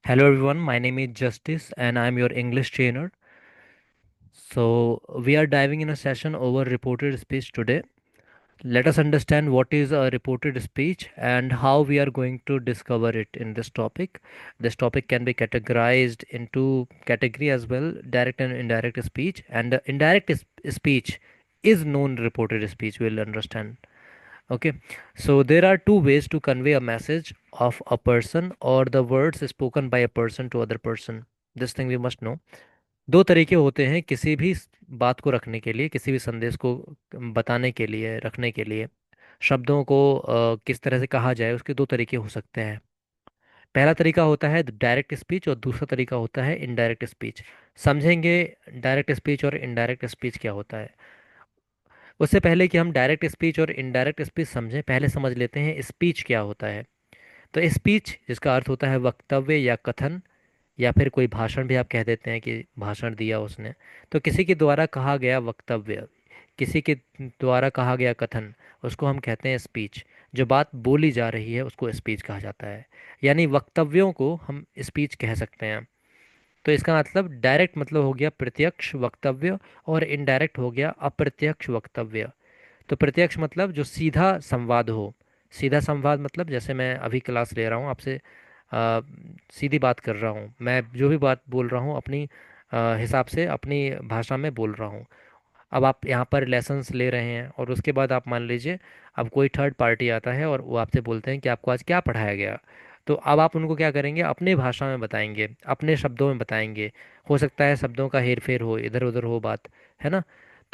Hello everyone, my name is Justice and I'm your English trainer. So, we are diving in a session over reported speech today. Let us understand what is a reported speech and how we are going to discover it in this topic. This topic can be categorized into category as well, direct and indirect speech, and speech is known reported speech, we'll understand. Okay, so there are two ways to convey a message of a person or the words spoken by a person to other person. This thing we must know. दो तरीके होते हैं किसी भी बात को रखने के लिए, किसी भी संदेश को बताने के लिए, रखने के लिए। शब्दों को किस तरह से कहा जाए, उसके दो तरीके हो सकते हैं। पहला तरीका होता है डायरेक्ट स्पीच और दूसरा तरीका होता है इनडायरेक्ट स्पीच। समझेंगे डायरेक्ट स्पीच और इनडायरेक्ट स्पीच क्या होता है। उससे पहले कि हम डायरेक्ट स्पीच और इनडायरेक्ट स्पीच समझें, पहले समझ लेते हैं स्पीच क्या होता है। तो स्पीच जिसका अर्थ होता है वक्तव्य या कथन, या फिर कोई भाषण भी आप कह देते हैं कि भाषण दिया उसने। तो किसी के द्वारा कहा गया वक्तव्य, किसी के द्वारा कहा गया कथन, उसको हम कहते हैं स्पीच। जो बात बोली जा रही है उसको स्पीच कहा जाता है। यानी वक्तव्यों को हम स्पीच कह सकते हैं। तो इसका मतलब डायरेक्ट मतलब हो गया प्रत्यक्ष वक्तव्य, और इनडायरेक्ट हो गया अप्रत्यक्ष वक्तव्य। तो प्रत्यक्ष मतलब जो सीधा संवाद हो। सीधा संवाद मतलब जैसे मैं अभी क्लास ले रहा हूँ आपसे, अ, सीधी बात कर रहा हूँ, मैं जो भी बात बोल रहा हूँ अपनी हिसाब से अपनी भाषा में बोल रहा हूँ। अब आप यहाँ पर लेसन्स ले रहे हैं और उसके बाद आप मान लीजिए अब कोई थर्ड पार्टी आता है और वो आपसे बोलते हैं कि आपको आज क्या पढ़ाया गया। तो अब आप उनको क्या करेंगे, अपने भाषा में बताएंगे, अपने शब्दों में बताएंगे। हो सकता है शब्दों का हेर फेर हो, इधर उधर हो बात, है ना।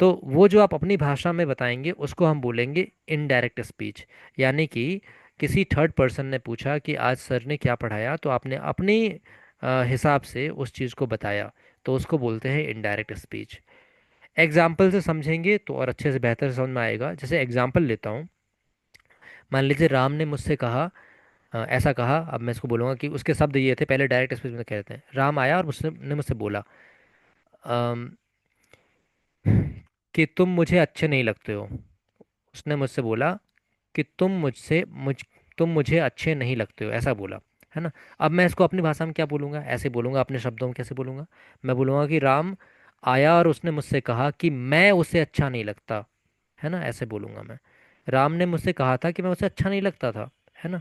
तो वो जो आप अपनी भाषा में बताएंगे उसको हम बोलेंगे इनडायरेक्ट स्पीच। यानी कि किसी थर्ड पर्सन ने पूछा कि आज सर ने क्या पढ़ाया, तो आपने अपनी हिसाब से उस चीज़ को बताया, तो उसको बोलते हैं इनडायरेक्ट स्पीच। एग्जाम्पल से समझेंगे तो और अच्छे से बेहतर समझ में आएगा। जैसे एग्जाम्पल लेता हूँ। मान लीजिए राम ने मुझसे कहा, ऐसा कहा। अब मैं इसको बोलूँगा कि उसके शब्द ये थे, पहले डायरेक्ट स्पीच में कहते हैं, राम आया और मुझसे ने मुझसे बोला अम, कि तुम मुझे अच्छे नहीं लगते हो। उसने मुझसे बोला कि तुम मुझे अच्छे नहीं लगते हो, ऐसा बोला, है ना। अब मैं इसको अपनी भाषा में क्या बोलूँगा, ऐसे बोलूँगा, अपने शब्दों में कैसे बोलूँगा। मैं बोलूँगा कि राम आया और उसने मुझसे कहा कि मैं उसे अच्छा नहीं लगता, है ना, ऐसे बोलूँगा मैं। राम ने मुझसे कहा था कि मैं उसे अच्छा नहीं लगता था, है ना।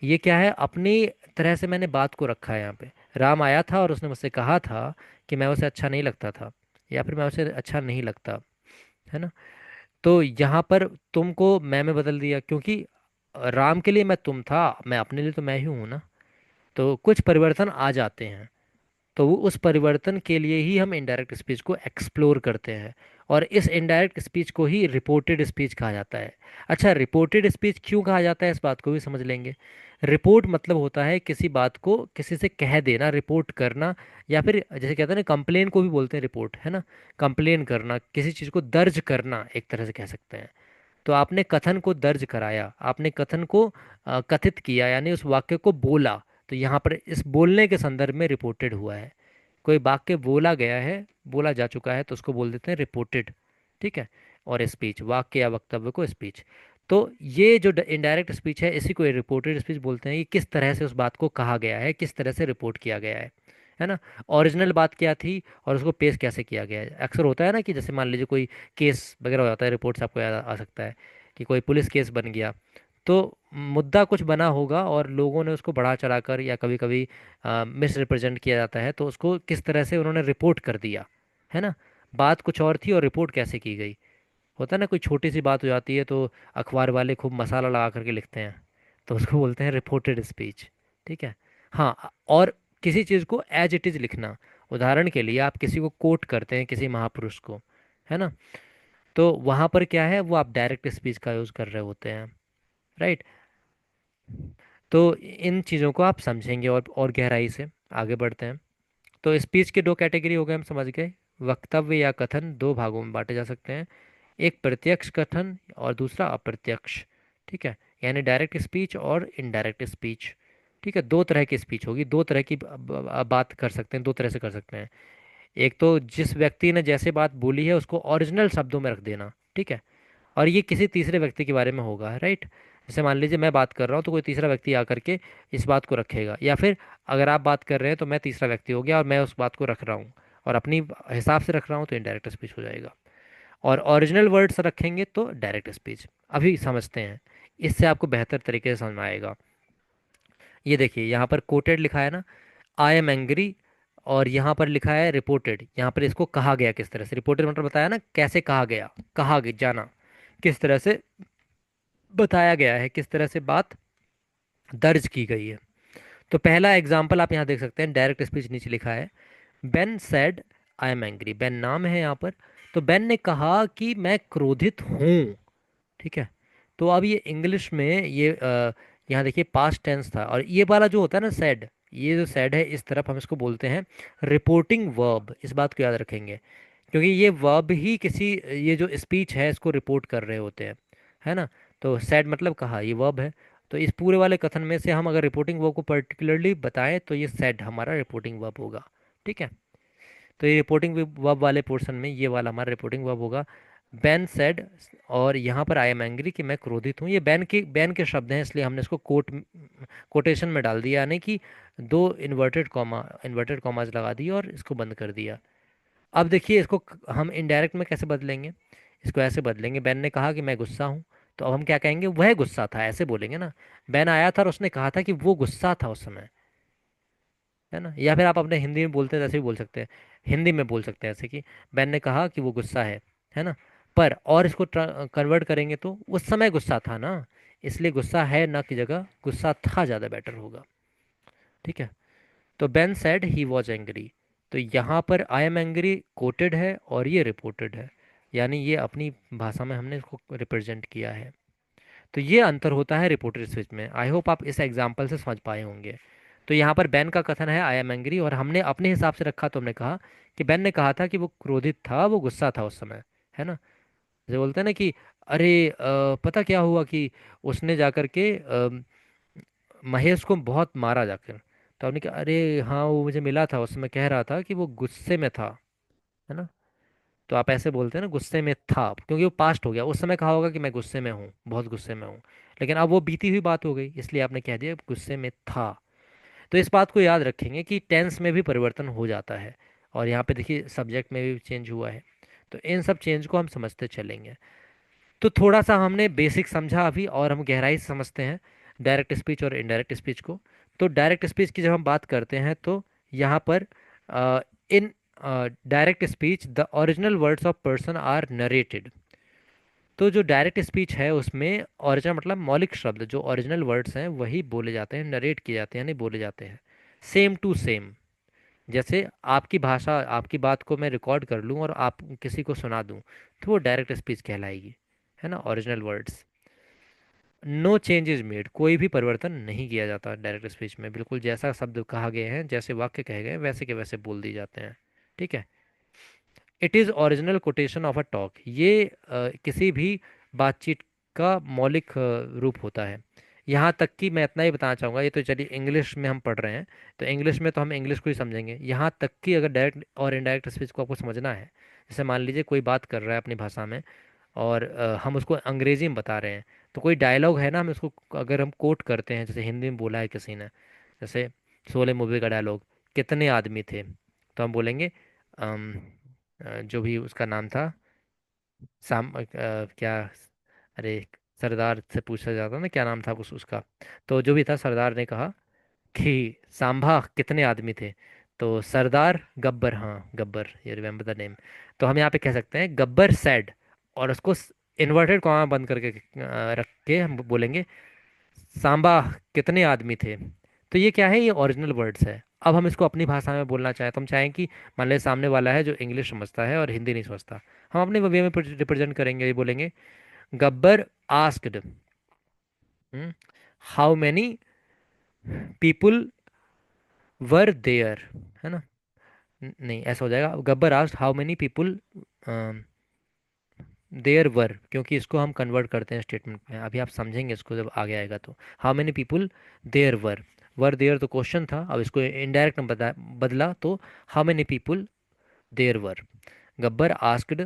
ये क्या है, अपनी तरह से मैंने बात को रखा है यहाँ पे। राम आया था और उसने मुझसे कहा था कि मैं उसे अच्छा नहीं लगता था, या फिर मैं उसे अच्छा नहीं लगता, है ना। तो यहाँ पर तुमको मैं में बदल दिया, क्योंकि राम के लिए मैं तुम था, मैं अपने लिए तो मैं ही हूँ ना। तो कुछ परिवर्तन आ जाते हैं, तो वो उस परिवर्तन के लिए ही हम इनडायरेक्ट स्पीच को एक्सप्लोर करते हैं। और इस इनडायरेक्ट स्पीच को ही रिपोर्टेड स्पीच कहा जाता है। अच्छा, रिपोर्टेड स्पीच क्यों कहा जाता है, इस बात को भी समझ लेंगे। रिपोर्ट मतलब होता है किसी बात को किसी से कह देना, रिपोर्ट करना। या फिर जैसे कहते हैं ना, कंप्लेन को भी बोलते हैं रिपोर्ट, है ना। कंप्लेन करना, किसी चीज़ को दर्ज करना, एक तरह से कह सकते हैं। तो आपने कथन को दर्ज कराया, आपने कथन को कथित किया, यानी उस वाक्य को बोला। तो यहाँ पर इस बोलने के संदर्भ में रिपोर्टेड हुआ है। कोई वाक्य बोला गया है, बोला जा चुका है, तो उसको बोल देते हैं रिपोर्टेड। ठीक है। और स्पीच, वाक्य या वक्तव्य को स्पीच। तो ये जो इनडायरेक्ट स्पीच है इसी को रिपोर्टेड स्पीच बोलते हैं। कि किस तरह से उस बात को कहा गया है, किस तरह से रिपोर्ट किया गया है ना। ओरिजिनल बात क्या थी और उसको पेश कैसे किया गया है। अक्सर होता है ना कि जैसे मान लीजिए कोई केस वगैरह हो जाता है, रिपोर्ट से आपको याद आ सकता है कि कोई पुलिस केस बन गया। तो मुद्दा कुछ बना होगा और लोगों ने उसको बढ़ा चढ़ाकर या कभी कभी मिस रिप्रेजेंट किया जाता है, तो उसको किस तरह से उन्होंने रिपोर्ट कर दिया, है ना। बात कुछ और थी और रिपोर्ट कैसे की गई। होता है ना, कोई छोटी सी बात हो जाती है तो अखबार वाले खूब मसाला लगा करके लिखते हैं, तो उसको बोलते हैं रिपोर्टेड स्पीच। ठीक है। हाँ, और किसी चीज़ को एज इट इज़ लिखना। उदाहरण के लिए आप किसी को कोट करते हैं, किसी महापुरुष को, है ना। तो वहाँ पर क्या है, वो आप डायरेक्ट स्पीच का यूज़ कर रहे होते हैं, राइट। तो इन चीज़ों को आप समझेंगे और गहराई से आगे बढ़ते हैं। तो स्पीच के दो कैटेगरी हो गए, हम समझ गए। वक्तव्य या कथन दो भागों में बांटे जा सकते हैं। एक प्रत्यक्ष कथन और दूसरा अप्रत्यक्ष। ठीक है। यानी डायरेक्ट स्पीच और इनडायरेक्ट स्पीच। ठीक है, दो तरह की स्पीच होगी, दो तरह की बात कर सकते हैं, दो तरह से कर सकते हैं। एक तो जिस व्यक्ति ने जैसे बात बोली है उसको ओरिजिनल शब्दों में रख देना, ठीक है। और ये किसी तीसरे व्यक्ति के बारे में होगा, राइट। जैसे मान लीजिए मैं बात कर रहा हूँ तो कोई तीसरा व्यक्ति आकर के इस बात को रखेगा, या फिर अगर आप बात कर रहे हैं तो मैं तीसरा व्यक्ति हो गया और मैं उस बात को रख रहा हूँ और अपनी हिसाब से रख रहा हूँ, तो इनडायरेक्ट स्पीच हो जाएगा। और ओरिजिनल वर्ड्स रखेंगे तो डायरेक्ट स्पीच। अभी समझते हैं, इससे आपको बेहतर तरीके से समझ में आएगा। ये देखिए यहाँ पर कोटेड लिखा है ना, आई एम एंग्री, और यहाँ पर लिखा है रिपोर्टेड। यहाँ पर इसको कहा गया किस तरह से, रिपोर्टेड मतलब बताया ना कैसे कहा गया, कहा गया जाना, किस तरह से बताया गया है, किस तरह से बात दर्ज की गई है। तो पहला एग्जाम्पल आप यहाँ देख सकते हैं, डायरेक्ट स्पीच नीचे लिखा है, Ben said I am angry. Ben नाम है यहाँ पर, तो बेन ने कहा कि मैं क्रोधित हूँ। ठीक है। तो अब ये इंग्लिश में ये यहाँ देखिए पास्ट टेंस था, और ये वाला जो होता है ना सैड, ये जो सैड है इस तरफ हम इसको बोलते हैं रिपोर्टिंग वर्ब। इस बात को याद रखेंगे, क्योंकि ये वर्ब ही किसी, ये जो स्पीच है इसको रिपोर्ट कर रहे होते हैं, है ना। तो सैड मतलब कहा, ये वर्ब है। तो इस पूरे वाले कथन में से हम अगर रिपोर्टिंग वर्ब को पर्टिकुलरली बताएं तो ये सैड हमारा रिपोर्टिंग वर्ब होगा। ठीक है। तो ये रिपोर्टिंग वर्ब वाले पोर्शन में ये वाला हमारा रिपोर्टिंग वर्ब होगा, बैन सेड। और यहाँ पर आई एम एंग्री कि मैं क्रोधित हूँ, ये बैन के शब्द हैं, इसलिए हमने इसको कोटेशन में डाल दिया, यानी कि दो इन्वर्टेड कॉमाज लगा दिए और इसको बंद कर दिया। अब देखिए इसको हम इनडायरेक्ट में कैसे बदलेंगे, इसको ऐसे बदलेंगे, बैन ने कहा कि मैं गुस्सा हूँ, तो अब हम क्या कहेंगे, वह गुस्सा था, ऐसे बोलेंगे ना। बैन आया था और उसने कहा था कि वो गुस्सा था उस समय, है ना। या फिर आप अपने हिंदी में बोलते हैं ऐसे भी बोल सकते हैं, हिंदी में बोल सकते हैं ऐसे कि बैन ने कहा कि वो गुस्सा है ना। पर और इसको कन्वर्ट करेंगे तो उस समय गुस्सा था ना, इसलिए गुस्सा है ना की जगह गुस्सा था ज़्यादा बेटर होगा। ठीक है। तो Ben said he was angry, तो यहाँ पर आई एम एंग्री कोटेड है और ये रिपोर्टेड है, यानी ये अपनी भाषा में हमने इसको रिप्रेजेंट किया है। तो ये अंतर होता है रिपोर्टेड स्पीच में। आई होप आप इस एग्जाम्पल से समझ पाए होंगे। तो यहाँ पर बैन का कथन है आई एम एंग्री, और हमने अपने हिसाब से रखा, तो हमने कहा कि बैन ने कहा था कि वो क्रोधित था, वो गुस्सा था उस समय, है ना। जैसे बोलते हैं ना कि अरे पता क्या हुआ कि उसने जाकर के महेश को बहुत मारा जाकर। तो हमने कहा अरे हाँ वो मुझे मिला था, उस समय कह रहा था कि वो गुस्से में था, है ना। तो आप ऐसे बोलते हैं ना गुस्से में था, क्योंकि वो पास्ट हो गया, उस समय कहा होगा कि मैं गुस्से में हूँ, बहुत गुस्से में हूँ, लेकिन अब वो बीती हुई बात हो गई, इसलिए आपने कह दिया गुस्से में था। तो इस बात को याद रखेंगे कि टेंस में भी परिवर्तन हो जाता है, और यहाँ पे देखिए सब्जेक्ट में भी चेंज हुआ है। तो इन सब चेंज को हम समझते चलेंगे। तो थोड़ा सा हमने बेसिक समझा अभी, और हम गहराई से समझते हैं डायरेक्ट स्पीच और इनडायरेक्ट स्पीच को। तो डायरेक्ट स्पीच की जब हम बात करते हैं तो यहाँ पर in direct speech the original words of person are narrated. तो जो डायरेक्ट स्पीच है उसमें ओरिजिनल मतलब मौलिक शब्द, जो ओरिजिनल वर्ड्स हैं वही बोले जाते हैं, नरेट किए जाते हैं, यानी बोले जाते हैं सेम टू सेम। जैसे आपकी भाषा, आपकी बात को मैं रिकॉर्ड कर लूँ और आप किसी को सुना दूँ, तो वो डायरेक्ट स्पीच कहलाएगी, है ना, original words. No change is made, कोई भी परिवर्तन नहीं किया जाता डायरेक्ट स्पीच में, बिल्कुल जैसा शब्द कहा गए हैं, जैसे वाक्य कहे गए हैं, वैसे के वैसे बोल दिए जाते हैं। ठीक है। It is original quotation of a talk, ये किसी भी बातचीत का मौलिक रूप होता है। यहाँ तक कि मैं इतना ही बताना चाहूँगा, ये तो चलिए इंग्लिश में हम पढ़ रहे हैं, तो इंग्लिश में तो हम इंग्लिश को ही समझेंगे। यहाँ तक कि अगर डायरेक्ट और इनडायरेक्ट स्पीच को आपको समझना है, जैसे मान लीजिए कोई बात कर रहा है अपनी भाषा में, और हम उसको अंग्रेजी में बता रहे हैं, तो कोई डायलॉग है ना, हम उसको अगर हम कोट करते हैं, जैसे हिंदी में बोला है किसी ने, जैसे शोले मूवी का डायलॉग, कितने आदमी थे, तो हम बोलेंगे जो भी उसका नाम था, क्या, अरे सरदार से पूछा जाता ना क्या नाम था उसका, तो जो भी था सरदार ने कहा कि सांभा कितने आदमी थे, तो सरदार गब्बर, हाँ गब्बर, ये रिमेम्बर द नेम। तो हम यहाँ पे कह सकते हैं गब्बर सैड, और उसको इन्वर्टेड कॉमा बंद करके रख के हम बोलेंगे सांबा कितने आदमी थे। तो ये क्या है, ये ओरिजिनल वर्ड्स है। अब हम इसको अपनी भाषा में बोलना चाहें तो हम चाहें कि मान लें सामने वाला है जो इंग्लिश समझता है और हिंदी नहीं समझता, हम अपने वे में रिप्रेजेंट करेंगे, ये बोलेंगे Gabbar asked how many people were there, है ना। नहीं ऐसा हो जाएगा, Gabbar asked how many people there were, क्योंकि इसको हम कन्वर्ट करते हैं स्टेटमेंट में, अभी आप समझेंगे इसको जब आगे आएगा। तो how many people there were there तो क्वेश्चन था, अब इसको इनडायरेक्ट में बदला तो how many people there were, Gabbar asked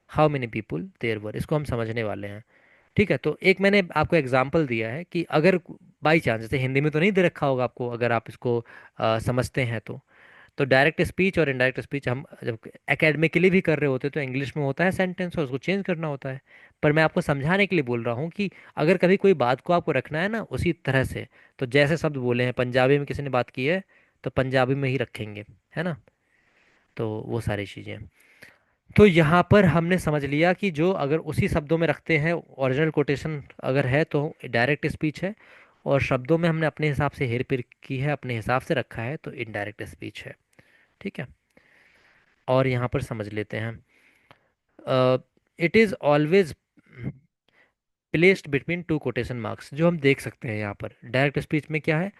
how many people there were, इसको हम समझने वाले हैं। ठीक है, तो एक मैंने आपको एग्जांपल दिया है कि अगर बाई चांस, जैसे हिंदी में तो नहीं दे रखा होगा आपको, अगर आप इसको समझते हैं तो डायरेक्ट स्पीच और इनडायरेक्ट स्पीच हम जब एकेडमिकली भी कर रहे होते हैं तो इंग्लिश में होता है सेंटेंस और उसको चेंज करना होता है। पर मैं आपको समझाने के लिए बोल रहा हूँ कि अगर कभी कोई बात को आपको रखना है ना उसी तरह से, तो जैसे शब्द बोले हैं, पंजाबी में किसी ने बात की है तो पंजाबी में ही रखेंगे, है ना। तो वो सारी चीज़ें, तो यहाँ पर हमने समझ लिया कि जो अगर उसी शब्दों में रखते हैं, ओरिजिनल कोटेशन अगर है तो डायरेक्ट स्पीच है, और शब्दों में हमने अपने हिसाब से हेर फेर की है, अपने हिसाब से रखा है, तो इनडायरेक्ट स्पीच है। ठीक है, और यहाँ पर समझ लेते हैं, it is always placed between two quotation marks, जो हम देख सकते हैं यहाँ पर डायरेक्ट स्पीच में क्या है,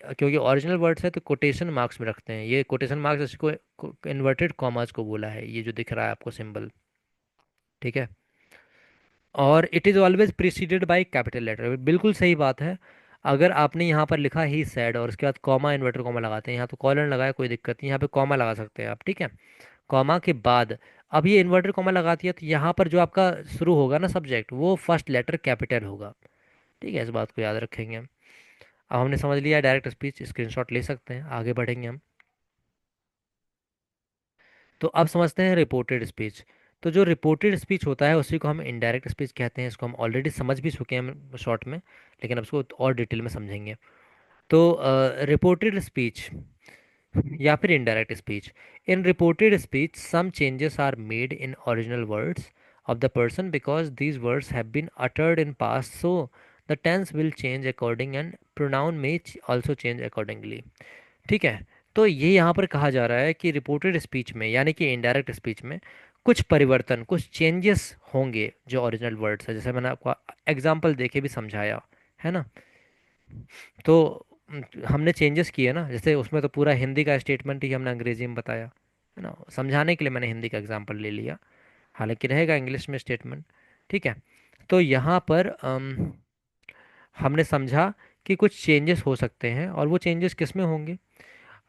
क्योंकि ओरिजिनल वर्ड्स है तो कोटेशन मार्क्स में रखते हैं। ये कोटेशन मार्क्स इसको इन्वर्टेड कॉमास को बोला है, ये जो दिख रहा है आपको सिंबल। ठीक है, और it is always preceded by capital letter, बिल्कुल सही बात है। अगर आपने यहाँ पर लिखा ही सैड और उसके बाद कॉमा, इन्वर्टर कॉमा लगाते हैं, यहाँ तो कॉलन लगाया कोई दिक्कत नहीं, यहाँ पे कॉमा लगा सकते हैं आप। ठीक है, कॉमा के बाद अब ये इन्वर्टर कॉमा लगाती है तो यहाँ पर जो आपका शुरू होगा ना सब्जेक्ट, वो फर्स्ट लेटर कैपिटल होगा। ठीक है, इस बात को याद रखेंगे हम। अब हमने समझ लिया डायरेक्ट स्पीच, स्क्रीनशॉट ले सकते हैं, आगे बढ़ेंगे हम। तो अब समझते हैं रिपोर्टेड स्पीच। तो जो रिपोर्टेड स्पीच होता है उसी को हम इनडायरेक्ट स्पीच कहते हैं, इसको हम ऑलरेडी समझ भी चुके हैं शॉर्ट में, लेकिन अब इसको और डिटेल में समझेंगे। तो रिपोर्टेड स्पीच या फिर indirect speech, in reported speech some changes are made in original words of the person because these words have been uttered in past, so the tense will change according and pronoun may also change accordingly। ठीक है, तो ये यहाँ पर कहा जा रहा है कि रिपोर्टेड स्पीच में यानी कि इनडायरेक्ट स्पीच में कुछ परिवर्तन, कुछ चेंजेस होंगे जो ओरिजिनल वर्ड्स है, जैसे मैंने आपको एग्जांपल देके भी समझाया है ना। तो हमने चेंजेस किए ना, जैसे उसमें तो पूरा हिंदी का स्टेटमेंट ही हमने अंग्रेजी में बताया है ना, समझाने के लिए मैंने हिंदी का एग्जांपल ले लिया, हालांकि रहेगा इंग्लिश में स्टेटमेंट। ठीक है, तो यहाँ पर हमने समझा कि कुछ चेंजेस हो सकते हैं, और वो चेंजेस किस में होंगे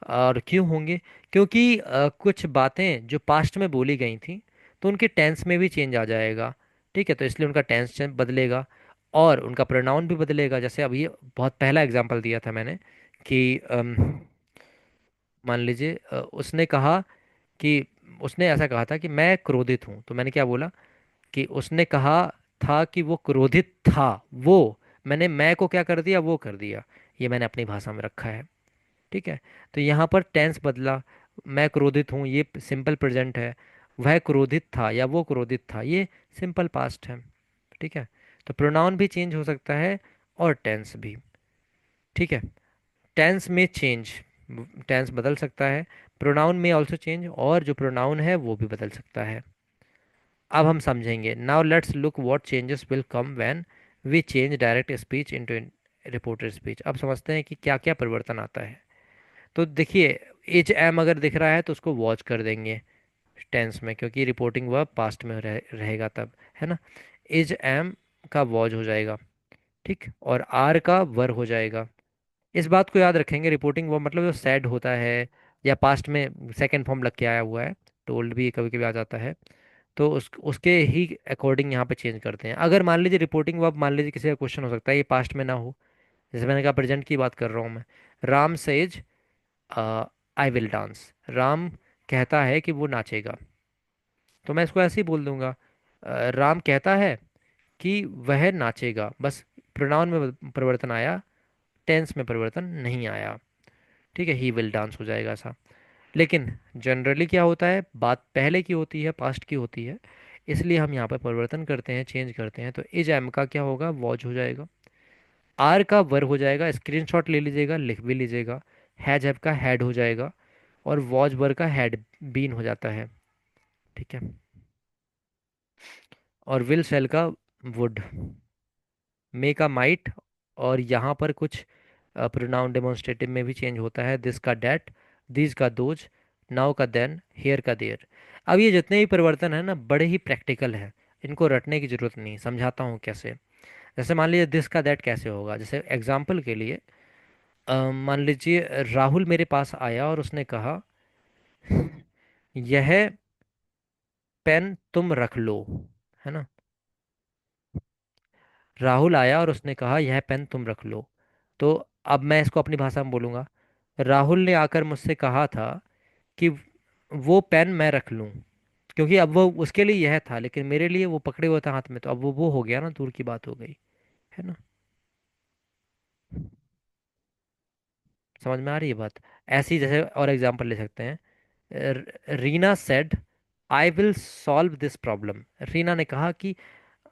और क्यों होंगे, क्योंकि कुछ बातें जो पास्ट में बोली गई थी तो उनके टेंस में भी चेंज आ जाएगा। ठीक है, तो इसलिए उनका टेंस बदलेगा और उनका प्रोनाउन भी बदलेगा। जैसे अभी बहुत पहला एग्जांपल दिया था मैंने कि मान लीजिए उसने कहा कि उसने ऐसा कहा था कि मैं क्रोधित हूँ, तो मैंने क्या बोला कि उसने कहा था कि वो क्रोधित था, वो, मैंने मैं को क्या कर दिया, वो कर दिया, ये मैंने अपनी भाषा में रखा है। ठीक है, तो यहाँ पर टेंस बदला, मैं क्रोधित हूँ ये सिंपल प्रेजेंट है, वह क्रोधित था या वो क्रोधित था ये सिंपल पास्ट है। ठीक है, तो प्रोनाउन भी चेंज हो सकता है और टेंस भी। ठीक है, टेंस में चेंज, टेंस बदल सकता है, प्रोनाउन में ऑल्सो चेंज, और जो प्रोनाउन है वो भी बदल सकता है। अब हम समझेंगे, now let's look what changes will come when we change direct speech into reported speech. अब समझते हैं कि क्या क्या परिवर्तन आता है। तो देखिए, एच एम अगर दिख रहा है तो उसको वॉच कर देंगे टेंस में, क्योंकि रिपोर्टिंग वर्ब पास्ट में रहेगा तब, है ना। एज एम का वॉच हो जाएगा, ठीक, और आर का वर हो जाएगा। इस बात को याद रखेंगे, रिपोर्टिंग वर्ब मतलब जो सैड होता है या पास्ट में सेकंड फॉर्म लग के आया हुआ है, टोल्ड भी कभी कभी आ जाता है, तो उसके ही अकॉर्डिंग यहाँ पे चेंज करते हैं। अगर मान लीजिए रिपोर्टिंग वर्ब, मान लीजिए किसी का क्वेश्चन हो सकता है ये पास्ट में ना हो, जैसे मैंने कहा प्रेजेंट की बात कर रहा हूँ मैं, Ram says I will dance, Ram कहता है कि वो नाचेगा, तो मैं इसको ऐसे ही बोल दूंगा, राम कहता है कि वह नाचेगा, बस प्रोनाउन में परिवर्तन आया, टेंस में परिवर्तन नहीं आया। ठीक है, ही विल डांस हो जाएगा ऐसा। लेकिन जनरली क्या होता है, बात पहले की होती है, पास्ट की होती है, इसलिए हम यहाँ पर परिवर्तन करते हैं, चेंज करते हैं, तो इज एम का क्या होगा, वॉज हो जाएगा, आर का वर हो जाएगा, स्क्रीनशॉट ले लीजिएगा, लिख भी लीजिएगा, हैज हैव का हैड हो जाएगा, और वॉज वर का हैड बीन हो जाता है। ठीक है, और विल सेल का वुड, मे का माइट, और यहाँ पर कुछ प्रोनाउन डेमोन्स्ट्रेटिव में भी चेंज होता है, दिस का डैट, दिस का दोज, नाउ का देन, हेयर का देयर। अब ये जितने भी परिवर्तन है ना बड़े ही प्रैक्टिकल है, इनको रटने की जरूरत नहीं, समझाता हूँ कैसे। जैसे मान लीजिए दिस का दैट कैसे होगा, जैसे एग्जाम्पल के लिए मान लीजिए राहुल मेरे पास आया और उसने कहा यह पेन तुम रख लो, है ना। राहुल आया और उसने कहा यह पेन तुम रख लो। तो अब मैं इसको अपनी भाषा में बोलूंगा। राहुल ने आकर मुझसे कहा था कि वो पेन मैं रख लूं, क्योंकि अब वो उसके लिए यह था लेकिन मेरे लिए वो पकड़े हुए था हाथ में, तो अब वो हो गया ना, दूर की बात हो गई, है ना। समझ में आ रही है बात। ऐसी जैसे और एग्जांपल ले सकते हैं। Reena said I will solve this problem. Reena ने कहा कि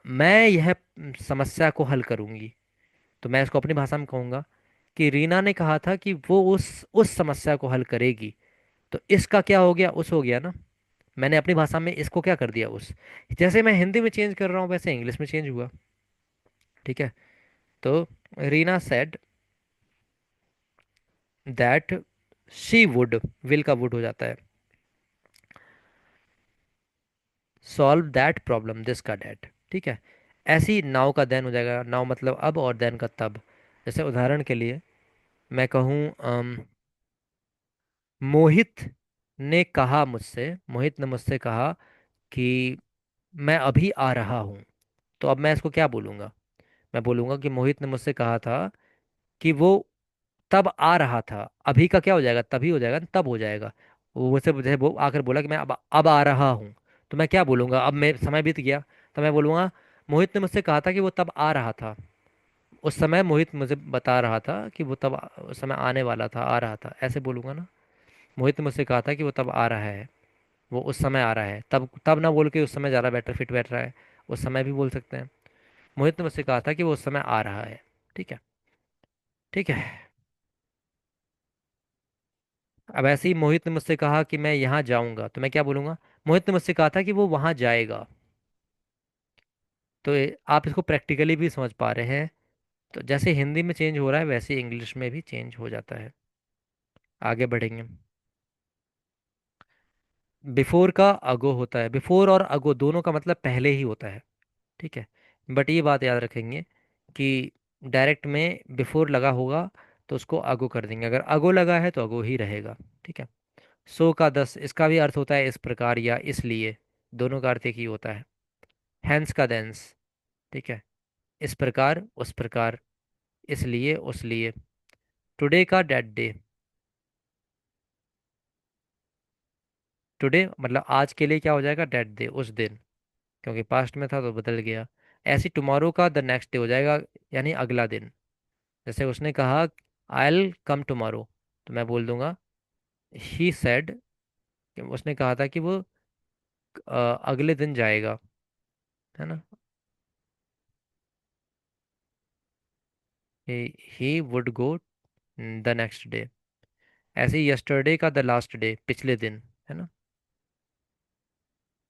मैं यह समस्या को हल करूंगी। तो मैं इसको अपनी भाषा में कहूंगा कि रीना ने कहा था कि वो उस समस्या को हल करेगी। तो इसका क्या हो गया, उस हो गया ना। मैंने अपनी भाषा में इसको क्या कर दिया, उस। जैसे मैं हिंदी में चेंज कर रहा हूँ वैसे इंग्लिश में चेंज हुआ। ठीक है। तो Reena said that she would, will का वुड हो जाता है, सॉल्व दैट प्रॉब्लम दिस का डैट। ठीक है। ऐसी नाउ का देन हो जाएगा, नाउ मतलब अब, और देन का तब। जैसे उदाहरण के लिए मैं कहूँ, मोहित मोहित ने मुझसे कहा कि मैं अभी आ रहा हूँ। तो अब मैं इसको क्या बोलूँगा, मैं बोलूँगा कि मोहित ने मुझसे कहा था कि वो तब आ रहा था। अभी का क्या हो जाएगा, तभी हो जाएगा, तब हो जाएगा। वो मुझसे जैसे वो आकर बोला कि मैं अब आ रहा हूँ। तो मैं क्या बोलूँगा, अब मैं समय बीत गया, तो मैं बोलूँगा मोहित ने मुझसे कहा था कि वो तब आ रहा था। उस समय मोहित मुझे बता रहा था कि वो तब उस समय आने वाला था, आ रहा था, ऐसे बोलूँगा ना। मोहित ने मुझसे कहा था कि वो तब आ रहा है, वो उस समय आ रहा है, तब तब ना बोल के उस समय ज़्यादा बेटर फिट बैठ रहा है। उस समय भी बोल सकते हैं। मोहित ने मुझसे कहा था कि वो उस समय आ रहा है। ठीक है। ठीक है। अब ऐसे ही मोहित ने मुझसे कहा कि मैं यहाँ जाऊँगा, तो मैं क्या बोलूँगा, मोहित ने मुझसे कहा था कि वो वहाँ जाएगा। तो आप इसको प्रैक्टिकली भी समझ पा रहे हैं। तो जैसे हिंदी में चेंज हो रहा है वैसे इंग्लिश में भी चेंज हो जाता है। आगे बढ़ेंगे। बिफोर का अगो होता है, बिफोर और अगो दोनों का मतलब पहले ही होता है। ठीक है। बट ये बात याद रखेंगे कि डायरेक्ट में बिफोर लगा होगा तो उसको अगो कर देंगे, अगर अगो लगा है तो अगो ही रहेगा। ठीक है। सो का दस, इसका भी अर्थ होता है इस प्रकार या इसलिए, दोनों का अर्थ एक ही होता है। हैंस का देंस। ठीक है। इस प्रकार उस प्रकार, इसलिए उस लिए। टुडे का डेट डे। टुडे मतलब आज के लिए क्या हो जाएगा, डेट डे, उस दिन, क्योंकि पास्ट में था तो बदल गया। ऐसी टुमारो का द नेक्स्ट डे हो जाएगा, यानी अगला दिन। जैसे उसने कहा आई विल कम टुमारो, तो मैं बोल दूंगा ही सेड, उसने कहा था कि वो अगले दिन जाएगा, है ना। He would go the next day. ऐसे ही यस्टरडे का द लास्ट डे, पिछले दिन, है ना।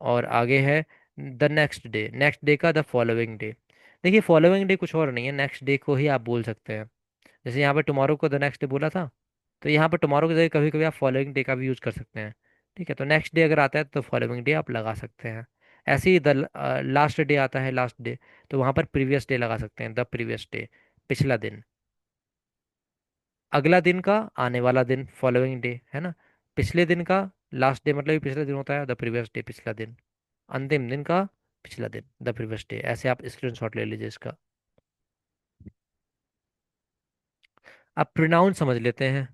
और आगे है the next day, next day का द फॉलोइंग डे। देखिए फॉलोइंग डे कुछ और नहीं है, नेक्स्ट डे को ही आप बोल सकते हैं। जैसे यहाँ पे टुमारो को द नेक्स्ट डे बोला था, तो यहाँ पर टुमारो की जगह कभी कभी आप फॉलोइंग डे का भी यूज कर सकते हैं। ठीक है। तो नेक्स्ट डे अगर आता है तो फॉलोइंग डे आप लगा सकते हैं। ऐसे ही द लास्ट डे आता है, लास्ट डे, तो वहाँ पर प्रीवियस डे लगा सकते हैं, द प्रीवियस डे, पिछला दिन। अगला दिन का, आने वाला दिन, फॉलोइंग डे, है ना। पिछले दिन का, लास्ट डे मतलब भी पिछला दिन होता है, द प्रीवियस डे, पिछला दिन। अंतिम दिन का, पिछला दिन, द प्रीवियस डे। ऐसे आप स्क्रीनशॉट ले लीजिए इसका। अब प्रोनाउन समझ लेते हैं।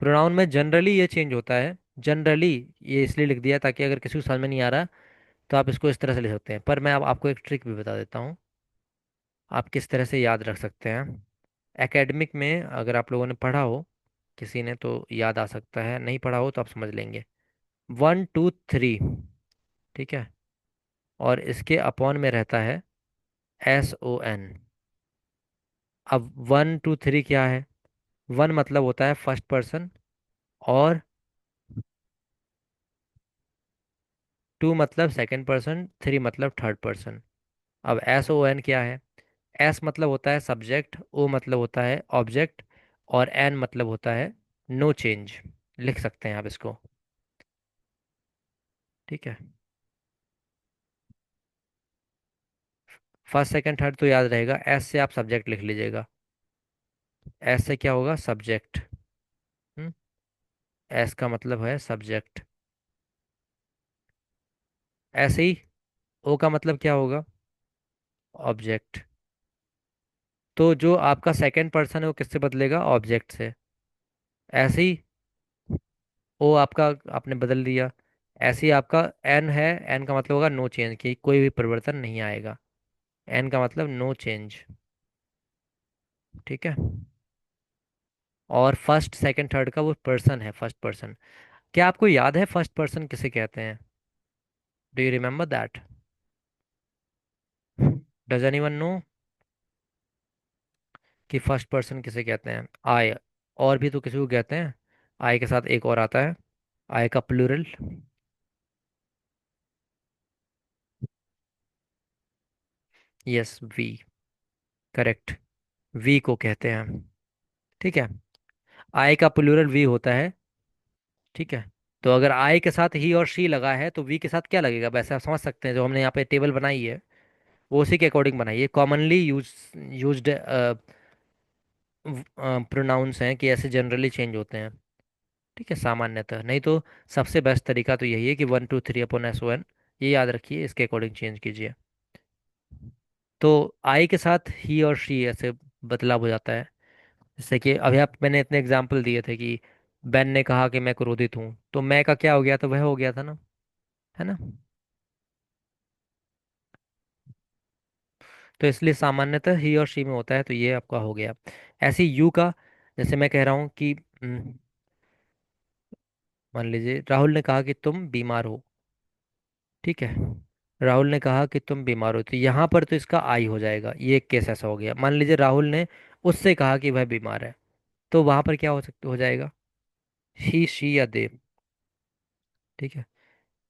प्रोनाउन में जनरली ये चेंज होता है। जनरली ये इसलिए लिख दिया ताकि अगर किसी को समझ में नहीं आ रहा तो आप इसको इस तरह से लिख सकते हैं, पर मैं अब आपको एक ट्रिक भी बता देता हूँ, आप किस तरह से याद रख सकते हैं। एकेडमिक में अगर आप लोगों ने पढ़ा हो, किसी ने, तो याद आ सकता है, नहीं पढ़ा हो तो आप समझ लेंगे। 1 2 3। ठीक है। और इसके अपॉन में रहता है SON। अब 1 2 3 क्या है, वन मतलब होता है फर्स्ट पर्सन, और टू मतलब सेकंड पर्सन, थ्री मतलब थर्ड पर्सन। अब SON क्या है, एस मतलब होता है सब्जेक्ट, ओ मतलब होता है ऑब्जेक्ट, और एन मतलब होता है नो चेंज। लिख सकते हैं आप इसको। ठीक है। फर्स्ट सेकंड थर्ड तो याद रहेगा, एस से आप सब्जेक्ट लिख लीजिएगा। एस से क्या होगा, सब्जेक्ट। एस का मतलब है सब्जेक्ट। ऐसे ही ओ का मतलब क्या होगा, ऑब्जेक्ट। तो जो आपका सेकंड पर्सन है वो किससे बदलेगा, ऑब्जेक्ट से। ऐसे ही ओ आपका आपने बदल दिया। ऐसे ही आपका एन है, एन का मतलब होगा नो चेंज, कि कोई भी परिवर्तन नहीं आएगा। एन का मतलब नो चेंज। ठीक है। और फर्स्ट सेकंड थर्ड का वो पर्सन है, फर्स्ट पर्सन। क्या आपको याद है फर्स्ट पर्सन किसे कहते हैं? Do you remember that? Does anyone know कि फर्स्ट पर्सन किसे कहते हैं? आई। और भी तो किसी को कहते हैं। आई के साथ एक और आता है, आई का plural. Yes, we. Correct. We को कहते हैं। ठीक है। आई का प्लूरल वी होता है। ठीक है। तो अगर आई के साथ ही और शी लगा है तो वी के साथ क्या लगेगा, वैसे आप समझ सकते हैं। जो हमने यहाँ पे टेबल बनाई है वो उसी के अकॉर्डिंग बनाई है। कॉमनली यूज्ड प्रोनाउंस हैं कि ऐसे जनरली चेंज होते हैं। ठीक है, सामान्यतः। नहीं तो सबसे बेस्ट तरीका तो यही है कि 1 2 3 अपॉन SON, ये याद रखिए, इसके अकॉर्डिंग चेंज कीजिए। तो आई के साथ ही और शी ऐसे बदलाव हो जाता है। जैसे कि अभी आप मैंने इतने एग्जाम्पल दिए थे कि बेन ने कहा कि मैं क्रोधित हूँ, तो मैं का क्या हो गया, तो वह हो गया था ना, है ना। तो इसलिए सामान्यतः ही और शी में होता है, तो ये आपका हो गया। ऐसे यू का, जैसे मैं कह रहा हूँ कि मान लीजिए राहुल ने कहा कि तुम बीमार हो। ठीक है। राहुल ने कहा कि तुम बीमार हो, तो यहाँ पर तो इसका आई हो जाएगा। ये एक केस ऐसा हो गया। मान लीजिए राहुल ने उससे कहा कि वह बीमार है, तो वहां पर क्या हो जाएगा, ही शी या दे। ठीक है।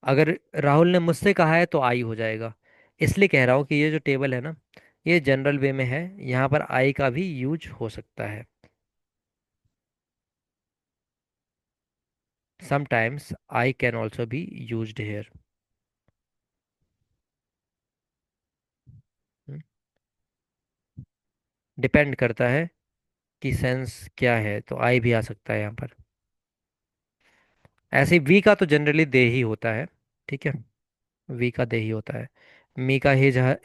अगर राहुल ने मुझसे कहा है तो आई हो जाएगा। इसलिए कह रहा हूँ कि ये जो टेबल है ना, ये जनरल वे में है, यहाँ पर आई का भी यूज हो सकता है। Sometimes I can also be used here. Depend करता है कि सेंस क्या है, तो आई भी आ सकता है यहाँ पर। ऐसे वी का तो जनरली दे ही होता है। ठीक है। वी का दे ही होता है। मी का हिज हर।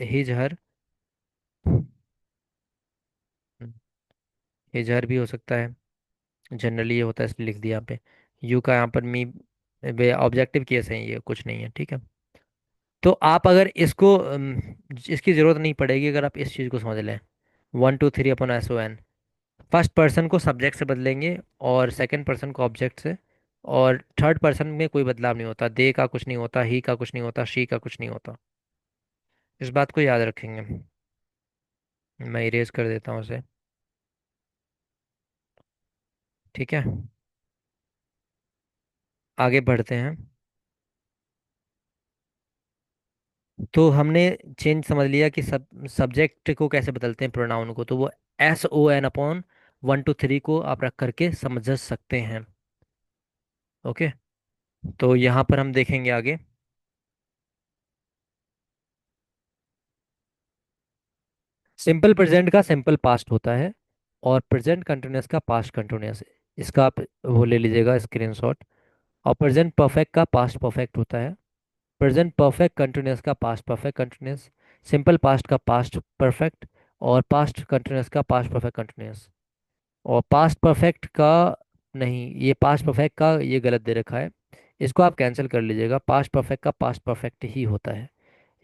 हिज हर भी हो सकता है। जनरली ये होता है, इसलिए लिख दिया यहाँ पे। यू का यहाँ पर मी ऑब्जेक्टिव केस है, ये कुछ नहीं है। ठीक है। तो आप अगर इसको इसकी जरूरत नहीं पड़ेगी अगर आप इस चीज़ को समझ लें। 1 2 3 अपॉन SON। फर्स्ट पर्सन को सब्जेक्ट से बदलेंगे और सेकंड पर्सन को ऑब्जेक्ट से। और थर्ड पर्सन में कोई बदलाव नहीं होता, दे का कुछ नहीं होता, ही का कुछ नहीं होता, शी का कुछ नहीं होता। इस बात को याद रखेंगे। मैं इरेज कर देता हूँ उसे। ठीक है। आगे बढ़ते हैं। तो हमने चेंज समझ लिया कि सब्जेक्ट को कैसे बदलते हैं प्रोनाउन को, तो वो SON अपॉन 1 2 3 को आप रख करके समझ सकते हैं। ओके। तो यहाँ पर हम देखेंगे आगे। सिंपल प्रेजेंट का सिंपल पास्ट होता है, और प्रेजेंट कंटिन्यूअस का पास्ट कंटिन्यूअस। इसका आप वो ले लीजिएगा स्क्रीनशॉट। और प्रेजेंट परफेक्ट का पास्ट परफेक्ट होता है। प्रेजेंट परफेक्ट कंटिन्यूअस का past perfect continuous. Simple past का पास्ट परफेक्ट। और पास्ट कंटिन्यूअस का पास्ट परफेक्ट कंटिन्यूअस। और पास्ट परफेक्ट का, नहीं, ये पास्ट परफेक्ट का ये गलत दे रखा है। इसको आप कैंसिल कर लीजिएगा। पास्ट परफेक्ट का पास्ट परफेक्ट ही होता है।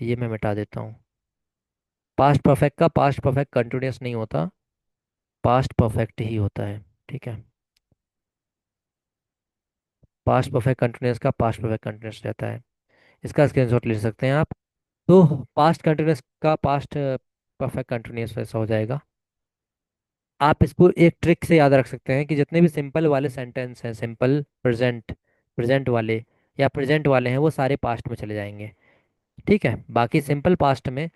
ये मैं मिटा देता हूँ। पास्ट परफेक्ट का पास्ट परफेक्ट कंटिन्यूअस नहीं होता, पास्ट परफेक्ट ही होता है। ठीक है। पास्ट परफेक्ट कंटिन्यूअस का पास्ट परफेक्ट कंटिन्यूअस रहता है। इसका स्क्रीनशॉट ले सकते हैं आप। तो पास्ट कंटिन्यूअस का पास्ट परफेक्ट कंटिन्यूअस वैसा हो जाएगा। आप इसको एक ट्रिक से याद रख सकते हैं कि जितने भी सिंपल वाले सेंटेंस हैं, सिंपल प्रेजेंट, प्रेजेंट वाले या प्रेजेंट वाले हैं, वो सारे पास्ट में चले जाएंगे। ठीक है। बाकी सिंपल पास्ट में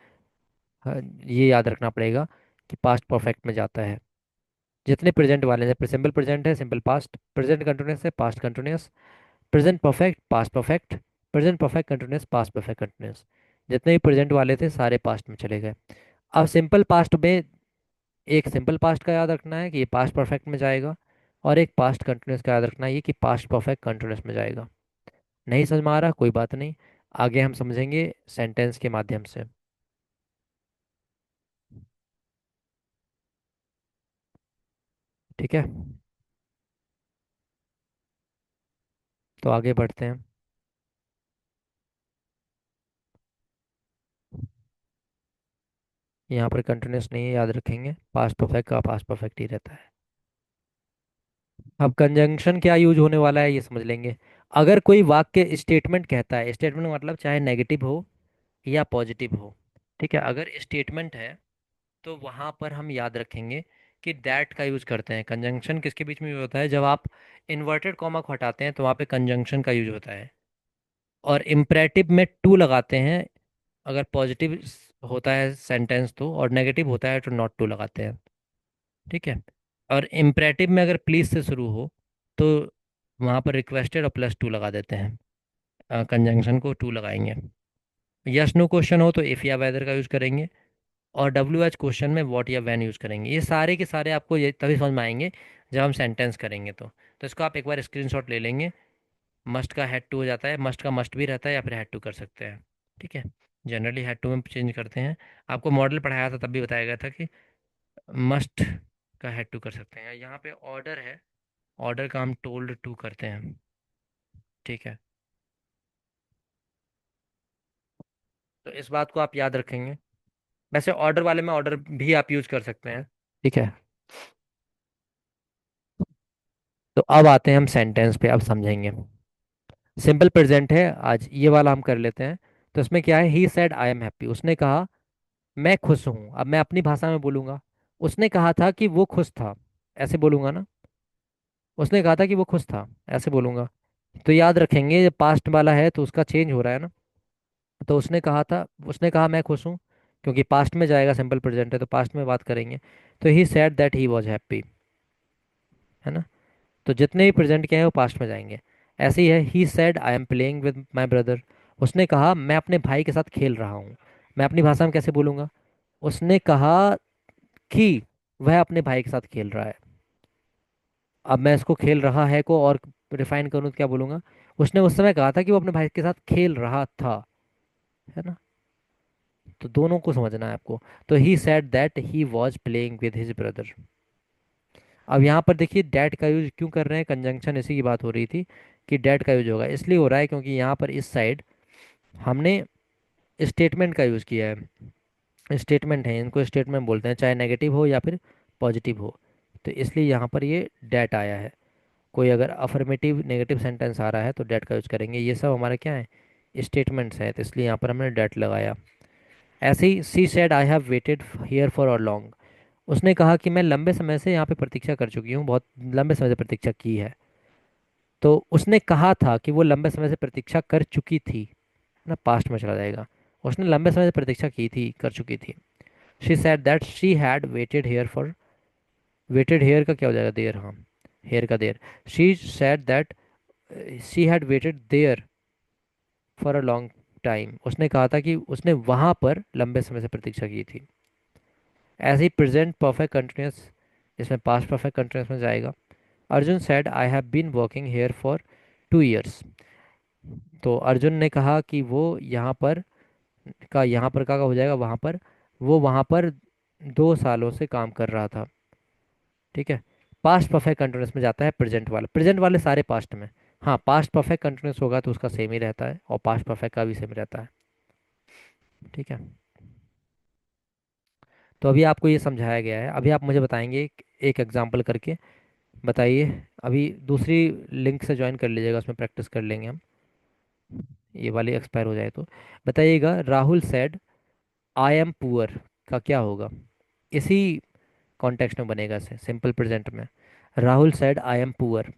ये याद रखना पड़ेगा कि पास्ट परफेक्ट में जाता है। जितने प्रेजेंट वाले हैं, सिंपल प्रेजेंट है सिंपल पास्ट, प्रेजेंट कंटिन्यूअस है past continuous, present perfect past perfect, present perfect continuous past perfect continuous. जितने भी प्रेजेंट वाले थे सारे पास्ट में चले गए। अब सिंपल पास्ट में एक सिंपल पास्ट का याद रखना है कि ये पास्ट परफेक्ट में जाएगा, और एक पास्ट कंटिन्यूअस का याद रखना है ये कि पास्ट परफेक्ट कंटिन्यूअस में जाएगा। नहीं समझ में आ रहा, कोई बात नहीं, आगे हम समझेंगे सेंटेंस के माध्यम से। ठीक है, तो आगे बढ़ते हैं। यहाँ पर कंटिन्यूस नहीं है, याद रखेंगे, पास्ट परफेक्ट का पास्ट परफेक्ट ही रहता है। अब कंजंक्शन क्या यूज होने वाला है ये समझ लेंगे। अगर कोई वाक्य स्टेटमेंट कहता है, स्टेटमेंट मतलब चाहे नेगेटिव हो या पॉजिटिव हो, ठीक है, अगर स्टेटमेंट है तो वहां पर हम याद रखेंगे कि दैट का यूज करते हैं। कंजंक्शन किसके बीच में यूज होता है? जब आप इन्वर्टेड कॉमा को हटाते हैं तो वहां पे कंजंक्शन का यूज होता है। और इम्परेटिव में टू लगाते हैं अगर पॉजिटिव होता है सेंटेंस तो, और नेगेटिव होता है तो नॉट टू लगाते हैं। ठीक है। और इम्परेटिव में अगर प्लीज से शुरू हो तो वहां पर रिक्वेस्टेड और प्लस टू लगा देते हैं, कंजंक्शन को टू लगाएंगे। यस नो क्वेश्चन हो तो इफ या वेदर का यूज करेंगे। और डब्ल्यू एच क्वेश्चन में वॉट या वैन यूज करेंगे। ये सारे के सारे आपको ये तभी समझ में आएंगे जब हम सेंटेंस करेंगे तो इसको आप एक बार स्क्रीनशॉट ले लेंगे। मस्ट का हैड टू हो जाता है, मस्ट का मस्ट भी रहता है या फिर हैड टू कर सकते हैं। ठीक है, जनरली हैड टू में चेंज करते हैं। आपको मॉडल पढ़ाया था तब भी बताया गया था कि मस्ट का हैड टू कर सकते हैं। यहाँ पे ऑर्डर है, ऑर्डर का हम टोल्ड टू करते हैं। ठीक है, तो इस बात को आप याद रखेंगे। वैसे ऑर्डर वाले में ऑर्डर भी आप यूज कर सकते हैं। ठीक है, तो अब आते हैं हम सेंटेंस पे, अब समझेंगे। सिंपल प्रेजेंट है, आज ये वाला हम कर लेते हैं। तो इसमें क्या है? He said I am happy, उसने कहा मैं खुश हूं। अब मैं अपनी भाषा में बोलूंगा। उसने कहा था कि वो खुश था, ऐसे बोलूंगा ना। उसने कहा था कि वो खुश था, ऐसे बोलूंगा। तो याद रखेंगे जब पास्ट वाला है तो उसका चेंज हो रहा है ना। तो उसने कहा था, उसने कहा मैं खुश हूँ, क्योंकि पास्ट में जाएगा, सिंपल प्रेजेंट है तो पास्ट में बात करेंगे। तो he said that he was happy, है ना। तो जितने भी प्रेजेंट के हैं वो पास्ट में जाएंगे। ऐसे ही है, he said I am playing with my brother, उसने कहा मैं अपने भाई के साथ खेल रहा हूँ। मैं अपनी भाषा में कैसे बोलूंगा? उसने कहा कि वह अपने भाई के साथ खेल रहा है। अब मैं इसको खेल रहा है को और रिफाइन करूँ तो क्या बोलूंगा? उसने उस समय कहा था कि वो अपने भाई के साथ खेल रहा था, है ना। तो दोनों को समझना है आपको। तो he said that he was playing with his brother. अब यहाँ पर देखिए डैट का यूज क्यों कर रहे हैं? कंजंक्शन इसी की बात हो रही थी कि डैट का यूज होगा, इसलिए हो रहा है क्योंकि यहाँ पर इस साइड हमने स्टेटमेंट का यूज किया है। स्टेटमेंट है, इनको स्टेटमेंट बोलते हैं, चाहे नेगेटिव हो या फिर पॉजिटिव हो। तो इसलिए यहाँ पर ये डैट आया है। कोई अगर अफर्मेटिव नेगेटिव सेंटेंस आ रहा है तो डैट का यूज करेंगे। ये सब हमारे क्या है? स्टेटमेंट्स हैं, तो इसलिए यहाँ पर हमने डैट लगाया। ऐसे ही she said I have waited here for a long, उसने कहा कि मैं लंबे समय से यहाँ पे प्रतीक्षा कर चुकी हूँ, बहुत लंबे समय से प्रतीक्षा की है। तो उसने कहा था कि वो लंबे समय से प्रतीक्षा कर चुकी थी, ना, पास्ट में चला जाएगा। उसने लंबे समय से प्रतीक्षा की थी, कर चुकी थी। She said that she had waited here for, waited here का क्या हो जाएगा? देयर, हाँ, हेयर का there. She said that she had waited there for a long time, उसने कहा था कि उसने वहां पर लंबे समय से प्रतीक्षा की थी। ऐसे ही प्रेजेंट परफेक्ट कंटिन्यूस, इसमें पास्ट परफेक्ट कंटिन्यूस में जाएगा। Arjun said I have been working here for 2 years, तो अर्जुन ने कहा कि वो यहाँ पर का, यहाँ पर का हो जाएगा वहाँ पर, वो वहाँ पर 2 सालों से काम कर रहा था। ठीक है, पास्ट परफेक्ट कंटिन्यूस में जाता है प्रेजेंट वाला, प्रेजेंट वाले सारे पास्ट में। हाँ, पास्ट परफेक्ट कंटिन्यूस होगा तो उसका सेम ही रहता है और पास्ट परफेक्ट का भी सेम रहता है। ठीक है, तो अभी आपको ये समझाया गया है। अभी आप मुझे बताएंगे एक एग्जांपल करके, बताइए। अभी दूसरी लिंक से ज्वाइन कर लीजिएगा, उसमें प्रैक्टिस कर लेंगे हम, ये वाली एक्सपायर हो जाए तो। बताइएगा, Rahul said I am poor का क्या होगा? इसी कॉन्टेक्स्ट में बनेगा से, सिंपल प्रेजेंट में। Rahul said I am poor,